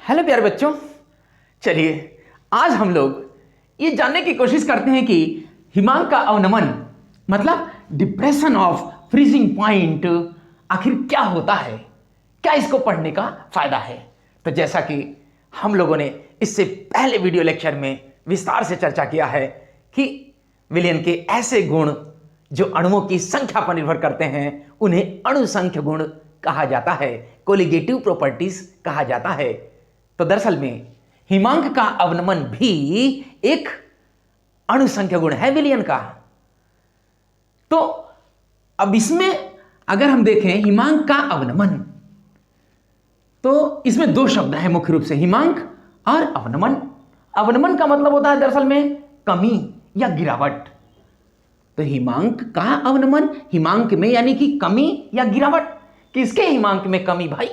Hello प्यारे बच्चों, चलिए आज हम लोग ये जानने की कोशिश करते हैं कि हिमांक का अवनमन मतलब डिप्रेशन ऑफ फ्रीजिंग पॉइंट आखिर क्या होता है, क्या इसको पढ़ने का फायदा है। तो जैसा कि हम लोगों ने इससे पहले वीडियो लेक्चर में विस्तार से चर्चा किया है कि विलियन के ऐसे गुण जो अणुओं की संख्या पर निर्भर करते हैं उन्हें अणु संख्य गुण कहा जाता है, कोलिगेटिव प्रॉपर्टीज कहा जाता है। तो दरअसल में हिमांक का अवनमन भी एक अणु संख्या गुण है विलियन का। तो अब इसमें अगर हम देखें हिमांक का अवनमन, तो इसमें दो शब्द हैं मुख्य रूप से, हिमांक और अवनमन। अवनमन का मतलब होता है दरअसल में कमी या गिरावट। तो हिमांक का अवनमन, हिमांक में यानी कि कमी या गिरावट। किसके हिमांक में कमी भाई?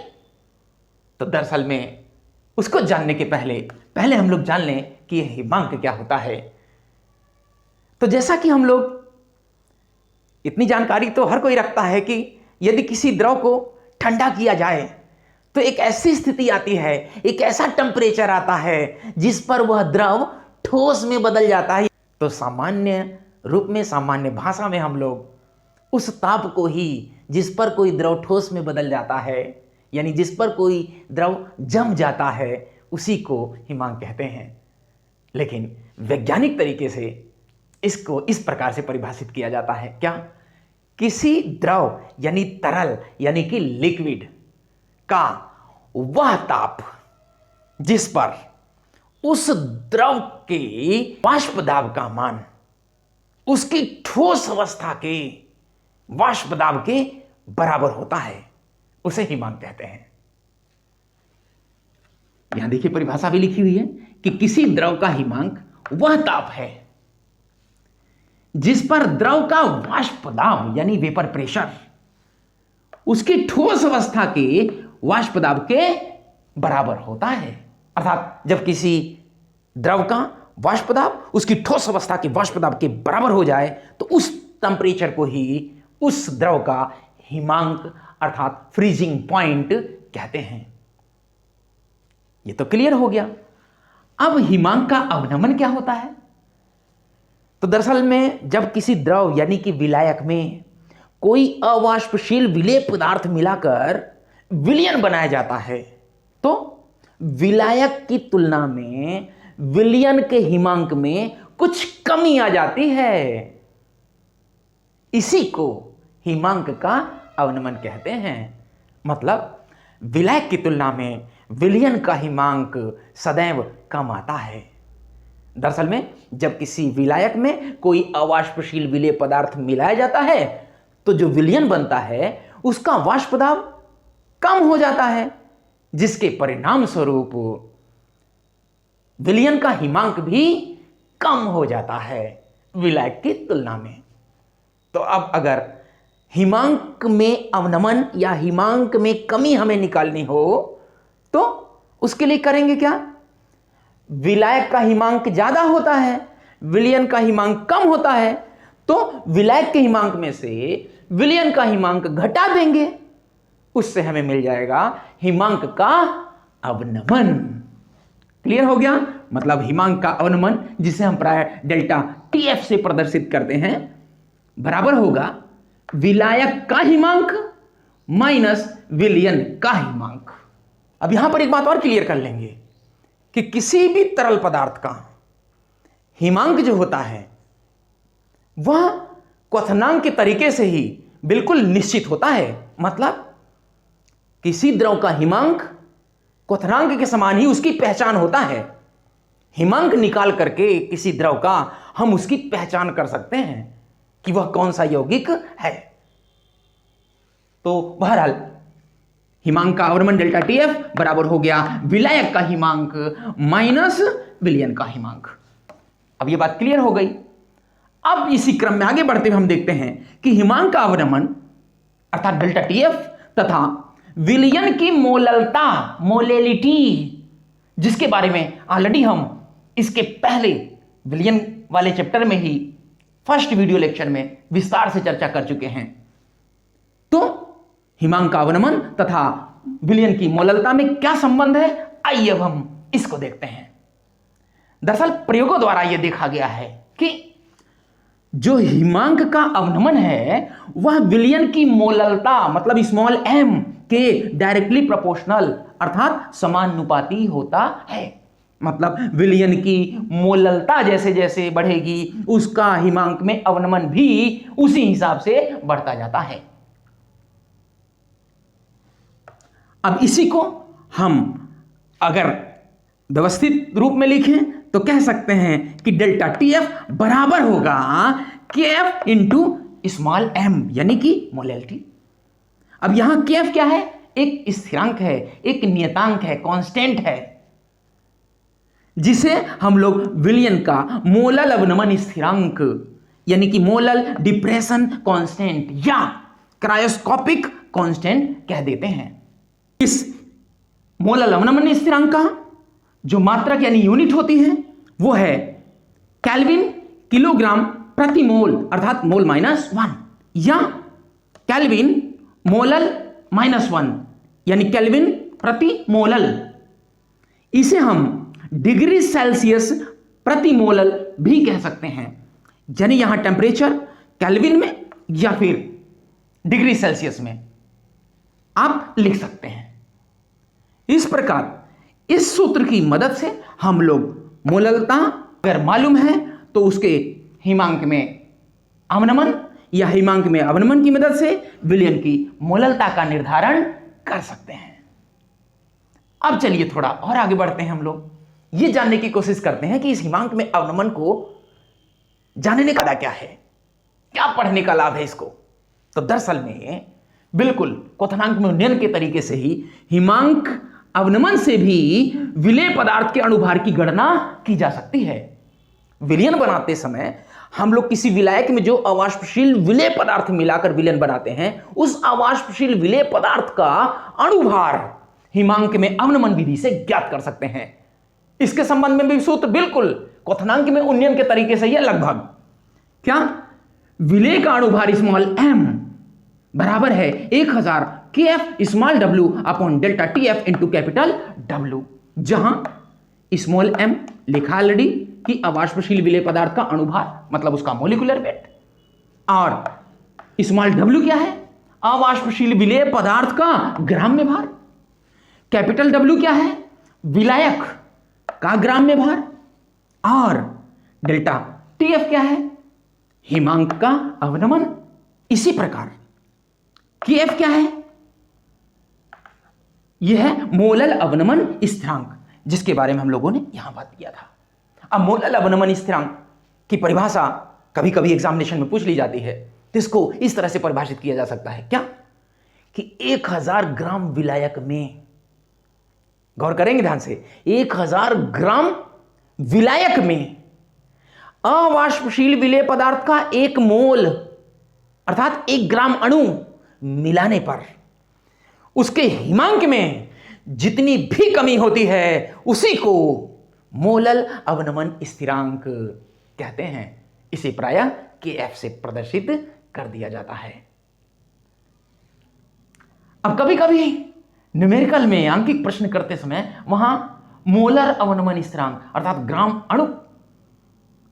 तो दरअसल में उसको जानने के पहले हम लोग जान लें कि यह हिमांक क्या होता है। तो जैसा कि हम लोग, इतनी जानकारी तो हर कोई रखता है कि यदि किसी द्रव को ठंडा किया जाए तो एक ऐसी स्थिति आती है, एक ऐसा टेम्परेचर आता है जिस पर वह द्रव ठोस में बदल जाता है। तो सामान्य रूप में, सामान्य भाषा में हम लोग उस ताप को ही, जिस पर कोई द्रव ठोस में बदल जाता है यानी जिस पर कोई द्रव जम जाता है, उसी को हिमांक कहते हैं। लेकिन वैज्ञानिक तरीके से इसको इस प्रकार से परिभाषित किया जाता है, क्या? किसी द्रव यानी तरल यानी कि लिक्विड का वह ताप जिस पर उस द्रव के वाष्प दाब का मान उसकी ठोस अवस्था के वाष्प दाब के बराबर होता है, उसे हिमांक कहते हैं। यहां देखिए परिभाषा भी लिखी हुई है कि किसी द्रव का हिमांक वह ताप है जिस पर द्रव का वाष्प दाब यानी वेपर प्रेशर उसकी ठोस अवस्था के वाष्प दाब के बराबर होता है। अर्थात जब किसी द्रव का वाष्प दाब उसकी ठोस अवस्था के वाष्प दाब के बराबर हो जाए तो उस टेम्परेचर को ही उस द्रव का हिमांक अर्थात फ्रीजिंग पॉइंट कहते हैं। यह तो क्लियर हो गया। अब हिमांक का अवनमन क्या होता है? तो दरअसल में जब किसी द्रव यानी कि विलायक में कोई अवाष्पशील विलेय पदार्थ मिलाकर विलयन बनाया जाता है तो विलायक की तुलना में विलयन के हिमांक में कुछ कमी आ जाती है। इसी को हिमांक का अवनमन कहते हैं। मतलब विलायक की तुलना में विलयन का हिमांक सदैव कम आता है। दरअसल में जब किसी विलायक में कोई अवाष्पशील विलेय पदार्थ मिलाया जाता है तो जो विलयन बनता है उसका वाष्प दाब कम हो जाता है, जिसके परिणाम स्वरूप विलयन का हिमांक भी कम हो जाता है विलायक की तुलना में। तो अब अगर हिमांक में अवनमन या हिमांक में कमी हमें निकालनी हो तो उसके लिए करेंगे क्या? विलायक का हिमांक ज्यादा होता है, विलयन का हिमांक कम होता है, तो विलायक के हिमांक में से विलयन का हिमांक घटा देंगे, उससे हमें मिल जाएगा हिमांक का अवनमन। क्लियर हो गया? मतलब हिमांक का अवनमन, जिसे हम प्राय डेल्टा टीएफ से प्रदर्शित करते हैं, बराबर होगा विलायक का हिमांक माइनस विलयन का हिमांक। अब यहां पर एक बात और क्लियर कर लेंगे कि किसी भी तरल पदार्थ का हिमांक जो होता है वह क्वथनांक के तरीके से ही बिल्कुल निश्चित होता है। मतलब किसी द्रव का हिमांक क्वथनांक के समान ही उसकी पहचान होता है। हिमांक निकाल करके किसी द्रव का हम उसकी पहचान कर सकते हैं कि वह कौन सा यौगिक है। तो बहरहाल हिमांक का अवनमन डेल्टा टीएफ बराबर हो गया विलायक का हिमांक माइनस विलयन का हिमांक। अब यह बात क्लियर हो गई। अब इसी क्रम में आगे बढ़ते हुए हम देखते हैं कि हिमांक का अवनमन अर्थात डेल्टा टीएफ तथा विलयन की मोललता, मोलेलिटी, जिसके बारे में ऑलरेडी हम इसके पहले विलयन वाले चैप्टर में ही फर्स्ट वीडियो लेक्चर में विस्तार से चर्चा कर चुके हैं। तो हिमांक का अवनमन तथा विलयन की मोललता में क्या संबंध है, आइए अब हम इसको देखते हैं। दरअसल प्रयोगों द्वारा यह देखा गया है कि जो हिमांक का अवनमन है वह विलयन की मोललता मतलब स्मॉल m के डायरेक्टली प्रोपोर्शनल अर्थात समानुपाती होता है। मतलब विलयन की मोललता जैसे जैसे बढ़ेगी उसका हिमांक में अवनमन भी उसी हिसाब से बढ़ता जाता है। अब इसी को हम अगर व्यवस्थित रूप में लिखें तो कह सकते हैं कि डेल्टा टीएफ बराबर होगा केएफ इंटू स्मॉल एम यानी कि मोलैलिटी। अब यहां केएफ क्या है? एक स्थिरांक है, एक नियतांक है, कांस्टेंट है, जिसे हम लोग विलयन का मोलल अवनमन स्थिरांक यानी कि मोलल डिप्रेशन कांस्टेंट या क्रायोस्कोपिक कांस्टेंट कह देते हैं। इस मोलल अवनमन स्थिरांक का जो मात्रक यानी यूनिट होती है वो है केल्विन किलोग्राम प्रति मोल अर्थात मोल -1 या केल्विन मोलल -1 यानी केल्विन प्रति मोलल। इसे हम डिग्री सेल्सियस प्रति मोलल भी कह सकते हैं, यानी यहां टेम्परेचर केल्विन में या फिर डिग्री सेल्सियस में आप लिख सकते हैं। इस प्रकार इस सूत्र की मदद से हम लोग मोललता अगर मालूम है तो उसके हिमांक में अवनमन या हिमांक में अवनमन की मदद से विलयन की मोललता का निर्धारण कर सकते हैं। अब चलिए थोड़ा और आगे बढ़ते हैं। हम लोग ये जानने की कोशिश करते हैं कि इस हिमांक में अवनमन को जानने का क्या है, क्या पढ़ने का लाभ है इसको। तो दरअसल में बिल्कुल क्वथनांक में उन्नयन के तरीके से ही हिमांक अवनमन से भी विलेय पदार्थ के अणुभार की गणना की जा सकती है। विलयन बनाते समय हम लोग किसी विलायक में जो अवाष्पशील विलेय पदार्थ मिलाकर विलयन बनाते हैं उस अवाष्पशील विलेय पदार्थ का अणुभार हिमांक में अवनमन विधि से ज्ञात कर सकते हैं। इसके संबंध में भी सूत्र बिल्कुल क्वथनांक में उन्नयन के तरीके से ही लगभग क्या विलेय का अणुभार स्मॉल m बराबर है 1000 kf small w upon delta tf into capital W, जहां स्मॉल m लिखा ऑलरेडी कि अवाष्पशील विलेय पदार्थ का अणुभार मतलब उसका मोलिकुलर वेट, और स्मॉल w क्या है? अवाष्पशील विलेय पदार्थ का ग्राम में भार। कैपिटल W क्या है? विलायक का ग्राम में भार। और डेल्टा TF क्या है? हिमांक का अवनमन। इसी प्रकार KF क्या है? यह है मोलल अवनमन स्थिरांक, जिसके बारे में हम लोगों ने यहां बात किया था। अब मोलल अवनमन स्थिरांक की परिभाषा कभी कभी एग्जामिनेशन में पूछ ली जाती है, तो इसको इस तरह से परिभाषित किया जा सकता है क्या कि 1000 ग्राम विलायक में, गौर करेंगे ध्यान से, 1000 ग्राम विलायक में अवाष्पशील विलेय पदार्थ का 1 मोल अर्थात 1 ग्राम अणु मिलाने पर उसके हिमांक में जितनी भी कमी होती है उसी को मोलल अवनमन स्थिरांक कहते हैं। इसे प्रायः KF से प्रदर्शित कर दिया जाता है। अब कभी कभी न्यूमेरिकल में आंकिक प्रश्न करते समय वहां मोलर अवनमन स्थिरांक अर्थात ग्राम अणु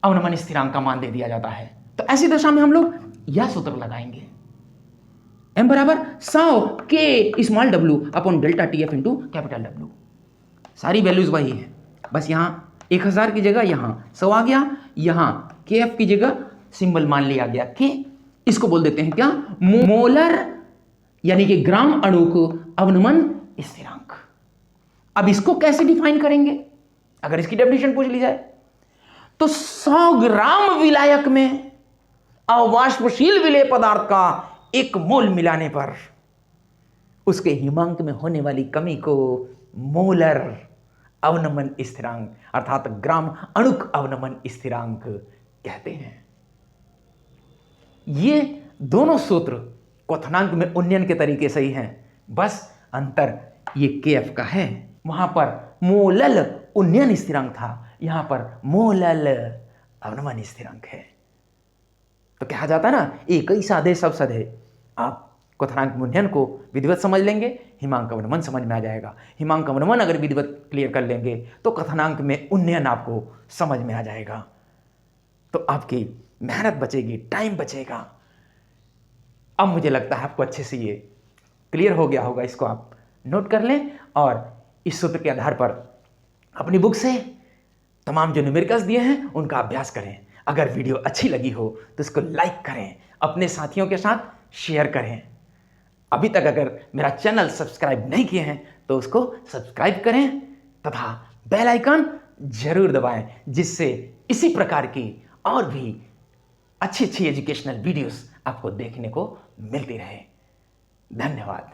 अवनमन स्थिरांक का मान दे दिया जाता है। तो ऐसी दशा में हम लोग यह सूत्र लगाएंगे, m बराबर 100 k small w upon delta TF into capital W। सारी वैल्यूज वही है, बस यहां 1000 की जगह यहां 100 आ गया, यहां KF की जगह सिंबल मान लिया गया k। इसको बोल देते हैं क्या? मोलर यानी कि ग्राम अणु को अवनमन स्थिरांक। अब इसको कैसे डिफाइन करेंगे? अगर इसकी डेफिनेशन पूछ ली जाए तो 100 ग्राम विलायक में अवाष्पशील विलेय पदार्थ का 1 मोल मिलाने पर उसके हिमांक में होने वाली कमी को मोलर अवनमन स्थिरांक अर्थात ग्राम अणुक अवनमन स्थिरांक कहते हैं। ये दोनों सूत्र क्वथनांक में उन्नयन के तरीके से ही हैं, बस अंतर ये KF का है। वहां पर मोलल उन्नयन स्थिरांक था, यहां पर मोलल अवनमन स्थिरांक है। तो कहा जाता है ना, एक ही साधे सब सधे। आप क्वथनांक मूल्यांकन को विधिवत समझ लेंगे, हिमांक अवनमन समझ में आ जाएगा। हिमांक अवनमन अगर विधिवत क्लियर कर लेंगे तो क्वथनांक में उन्नयन आपको समझ में आ जाएगा। तो आपकी मेहनत बचेगी, टाइम बचेगा। अब मुझे लगता है आपको अच्छे से ये क्लियर हो गया होगा। इसको आप नोट कर लें और इस सूत्र के आधार पर अपनी बुक से तमाम जो न्यूमेरिकल्स दिए हैं उनका अभ्यास करें। अगर वीडियो अच्छी लगी हो तो इसको लाइक करें, अपने साथियों के साथ शेयर करें। अभी तक अगर मेरा चैनल सब्सक्राइब नहीं किए हैं तो उसको सब्सक्राइब करें तथा बेल आइकन जरूर दबाएं, जिससे इसी प्रकार की और भी अच्छी अच्छी एजुकेशनल वीडियोस आपको देखने को मिलती रहे। धन्यवाद।